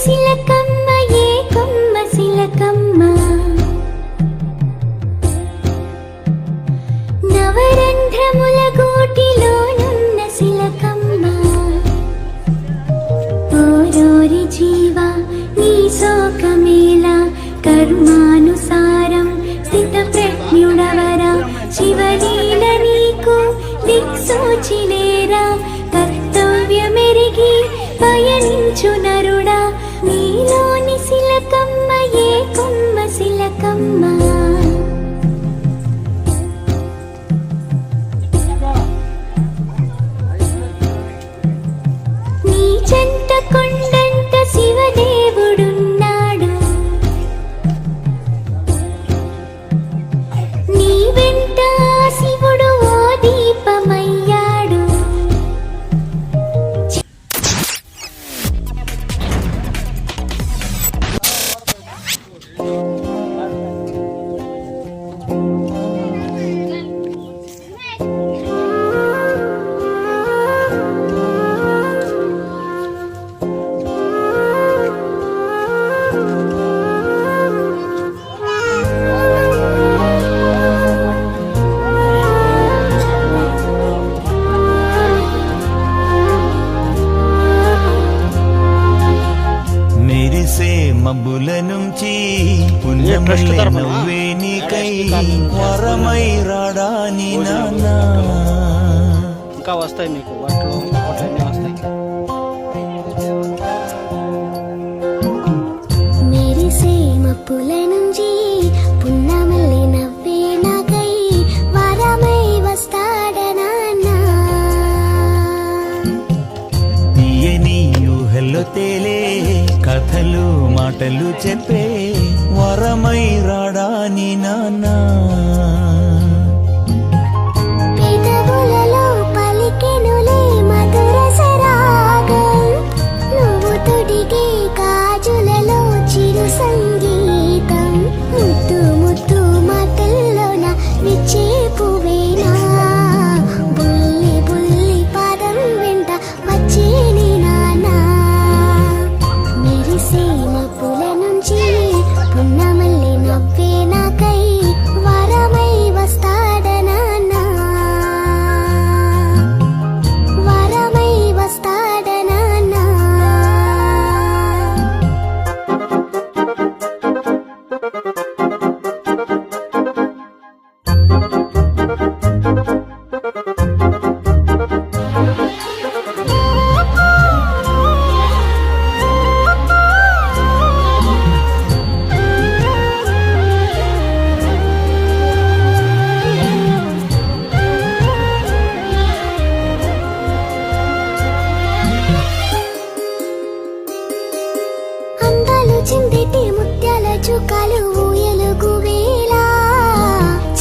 సిలకమ్మ ఏ కొమ్మ సిలకమ్మ నవరంధ్రముల గూటిలోనున్న సిలకమ్మ ఓరోరి జీవా నీ శోకమేలా కర్మానుసారం స్థిత ప్రజ్ఞుడవరా శివలీల నీకు దిక్సూచిలేరా కర్తవ్యమెరిగి పయనించు నరుడా నీలోని సిలకమ్మ ఏ కొమ్మ సిలకమ్మ నీ చెంత కొండంత శివదేవుడున్నాడు నీ వెంట శివుడు ఓ దీపమయ్యాడు మబ్బుల నుంచి పుణ్యమల్లె నవ్వే నీకై వరమై రాడాని నాన్నా ఇంకా వస్తాయి మీకు వాటిలో అన్నీ వస్తాయి. మెరిసే మబ్బుల నుంచి పున్నమల్లె నవ్వే నాకై వరమై వస్తాడనాన్నా తీయని ఊహల్లో తేలే కథలు మాటలు చెప్పే వరమై రాడాని నాన్నా పెదవులలో పలికెనులే మధుర సరాగం నువ్వు తొడిగే గాజులలో చిరు సంగీతం ముద్దు ముద్దు మాటల్లోన విచ్చే పువ్వేనా బుల్లి బుల్లి పాదం వెంట వచ్చేని నానా మెరిసే మబ్బుల నుంచి పున్నమల్లె నవ్వే నాకై వరమై వస్తాడనాన్నా వరమై వస్తాడనాన్నా అందాలు చిందిటి ముత్యాల చుక్కలు ఊయలుగు వేళ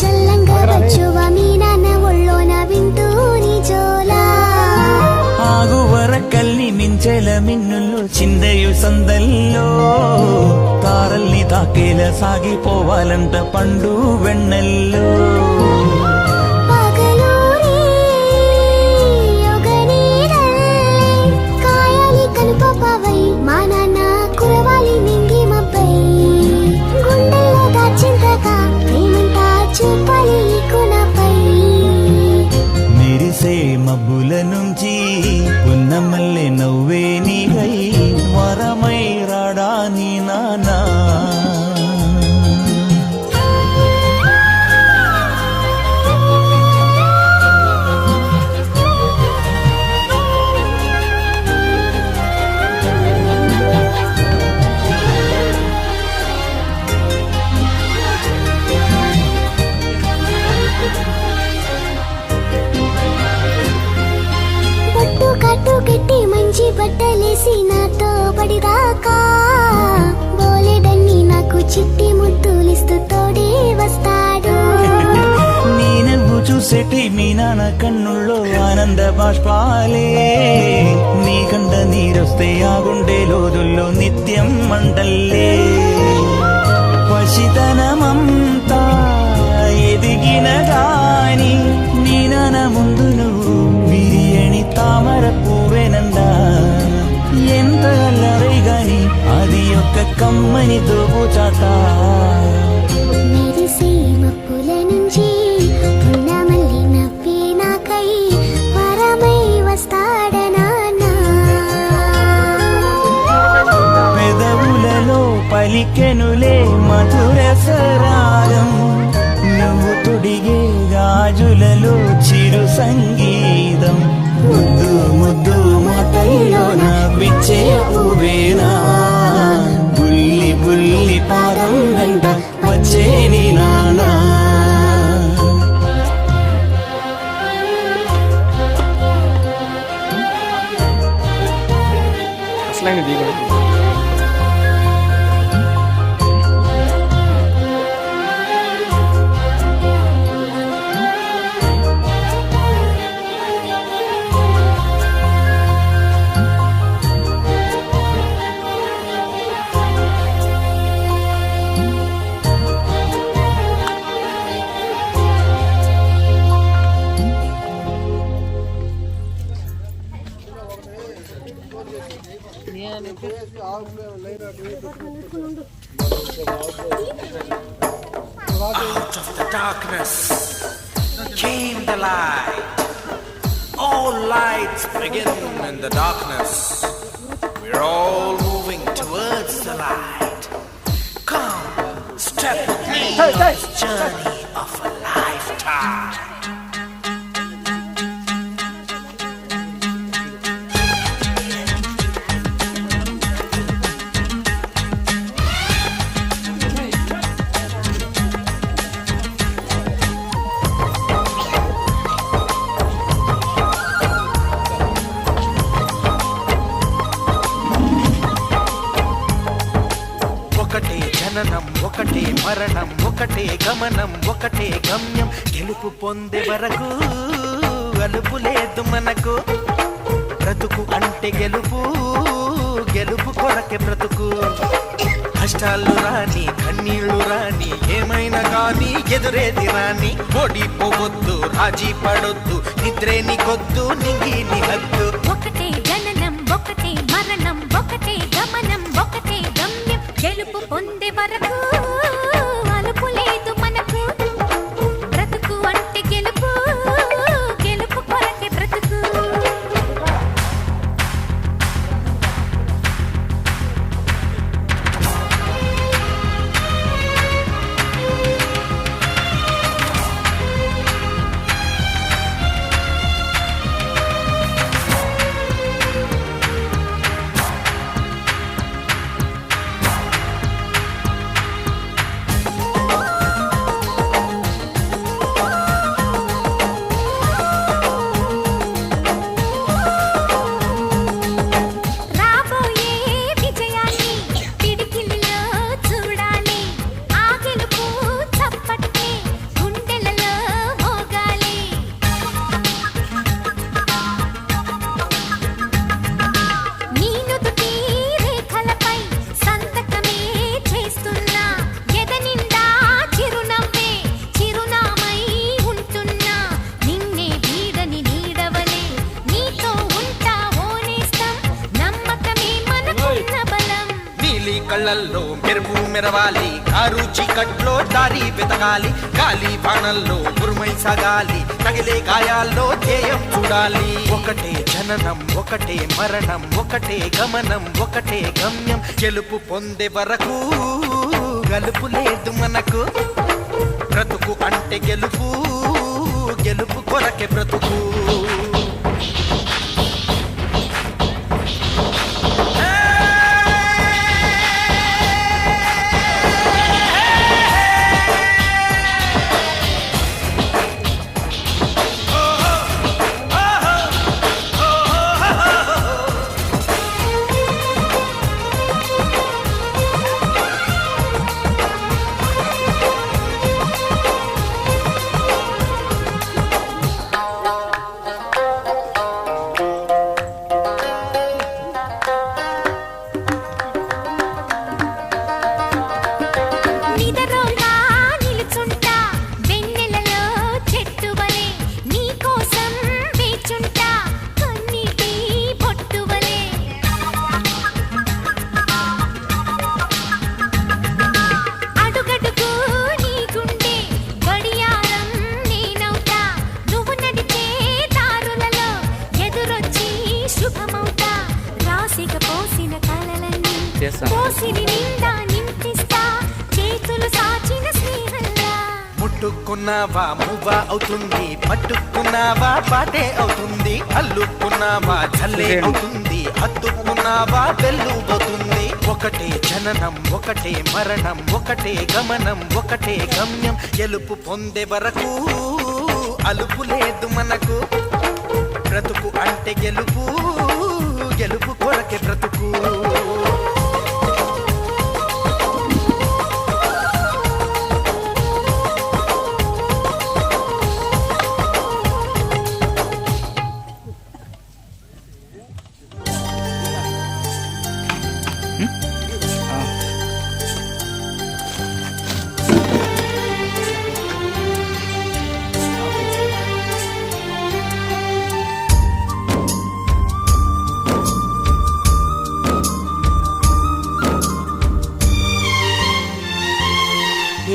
చల్లంగా వచ్చువ మీ నాన్న ఒళ్ళోన వింటూ నీ జోలా ఆగువర కల్లి మించెల మిన్నుల్లో చిందయు సందల్లో తారల్ని తాకేలా సాగిపోవాలంట పండు వెన్నెల్లో పగలూరి యొగనీడల్లే కాయాలి కనుపపవై మా నాన్న కురవాలి నింగి మబ్బై గుండెల్లో దాచింతగా ప్రేమంతా చూపాలి ఈ కునపై మెరిసే మబ్బుల నుంచి పున్నమల్లె నవ్వే నీకై వరమై రాడాని నానా బొట్టు కట్టు కట్టి మంచి బట్టలేసి నాతో పడిదాకా బోలెడన్ని నాకు చిట్టి ముద్దులిస్తూ తోడే వస్తాడు నీ నవ్వు చూసేటి మీ నాన్న కన్నుల్లో ఆనంద బాష్పాలే నీ కంట నీరొస్తే ఆ గుండె లోదుల్లో నిత్యం మంటల్లే పసితనమంతా ఎదిగిన గాని నీ నాన్న ముందు నువ్వు బిర్యాని తామర పువ్వెనందా ఎంత అల్లరై గాని ఆ కమ్మని దోబుచాట మెరిసే మప్పుల నుంచి పున్నమల్లి నవ్వి నాకై వరమై వస్తాడనా పెదవులలో పలికెనులే మధుర సరాగం నువ్వు తొడిగే గాజులలో చిరు సంగీతం ముద్దు ముద్దు మాటల్లో నా పిచ్చే పువ్వేనా బుల్లి బుల్లి పాదం వెంట వచ్చే నీ నానా అసలైన దిగుడు Out of the darkness came the light. All lights begin in the darkness. We're all moving towards the light. Come, step with me on this journey of a lifetime. ఒకటే జననం ఒకటే మరణం ఒకటే గమనం ఒకటే గమ్యం గెలుపు పొందే వరకు అలుపు లేదు మనకు బ్రతుకు అంటే గెలుపు గెలుపు కొరకే బ్రతుకు కష్టాలు రాని కన్నీళ్లు రాని ఏమైనా కానీ ఎదురేది రాని ఓడిపోవద్దు రాజీ పడొద్దు నిద్రే నీకొద్దు నింగి నీ హద్దు ఒకటే జననం ఒకటే మరణం ఒకటే గమనం ఒకటే గమ్యం గెలుపు పొందే వరకు అలుపు లేదు మనకు బ్రతుకు అంటే గెలుపు గెలుపు కొరకే బ్రతుకు రాబోయే విజయాన్ని పిడికిలిలో చూడాలి ఆ గెలుపు చప్పట్టే గుండెలలో మోగాలి నీ నుదుటి రేఖలపై సంతకమే చేస్తున్నా ఎద నిండా చిరునవ్వే చిరునామై ఉంటున్నా నిన్నే వీడని నీడవలే నీతో ఉంటా ఓనేస్తం నమ్మకమే మనకున్న బలం నీలి కళ్ళల్లో మెరుపు మెరవాలి కారు చీకట్లో దారి వెతకాలి గాలి బాణల్లో ఉరుమై సాగాలి తగిలే గాయాల్లో ధ్యేయం చూడాలి ఒకటే జననం ఒకటే మరణం ఒకటే గమనం ఒకటే గమ్యం గెలుపు పొందే వరకు గలుపు లేదు మనకు బ్రతుకు అంటే గెలుపు గెలుపు కొరకే బ్రతుకు దోసిలి నిండా నింపిస్తా చేతులు సాచిన స్నేహంలా. ముట్టుకున్నావా మువ్వా అవుతుంది, పట్టుకున్నావా పాటే అవుతుంది, అల్లుకున్నావా జల్లే అవుతుంది, హత్తుకున్నావా వెల్లుబోతుంది. ఒకటే జననం ఒకటే మరణం ఒకటే గమనం ఒకటే గమ్యం, గెలుపు పొందే వరకు అలుపు లేదు మనకు. బ్రతుకు అంటే గెలుపు, గెలుపు కొరకే బ్రతుకు.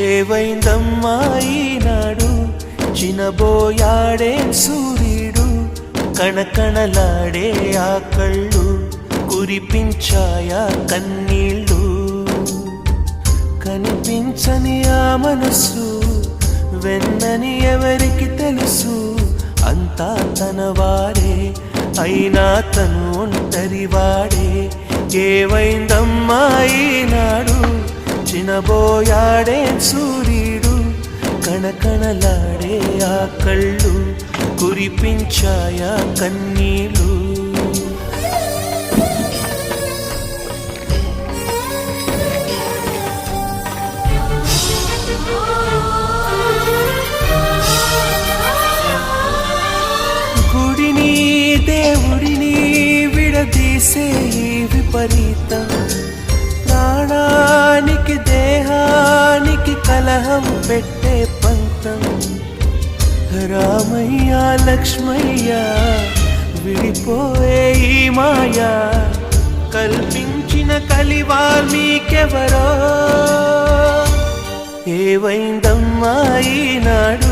ఏవైందమ్మా ఈనాడు చినబోయాడే సూర్యుడు, కణకణలాడే ఆ కళ్ళు కురిపించాయా కన్నీళ్ళు. కనిపించని ఆ మనసు వెన్నని ఎవరికి తెలుసు, అంతా తన వారే అయినా తను ఒంటరివాడే. ఏవైందమ్మా ఈనాడు చినబోయాడే సూర్యుడు, కణకణలాడే ఆ కళ్ళు కురిపించాయా కన్నీళ్ళు. గుడిని దేవుడిని విడదీసే ఈ విపరీతం, ప్రాణానికి దేహానికి కలహం పెట్టే పంతం. రామయ్య లక్ష్మయ్య విడిపోయే ఈ మాయా, కల్పించిన కలివాల్మీకెవరో. ఏవైందమ్మా ఈనాడు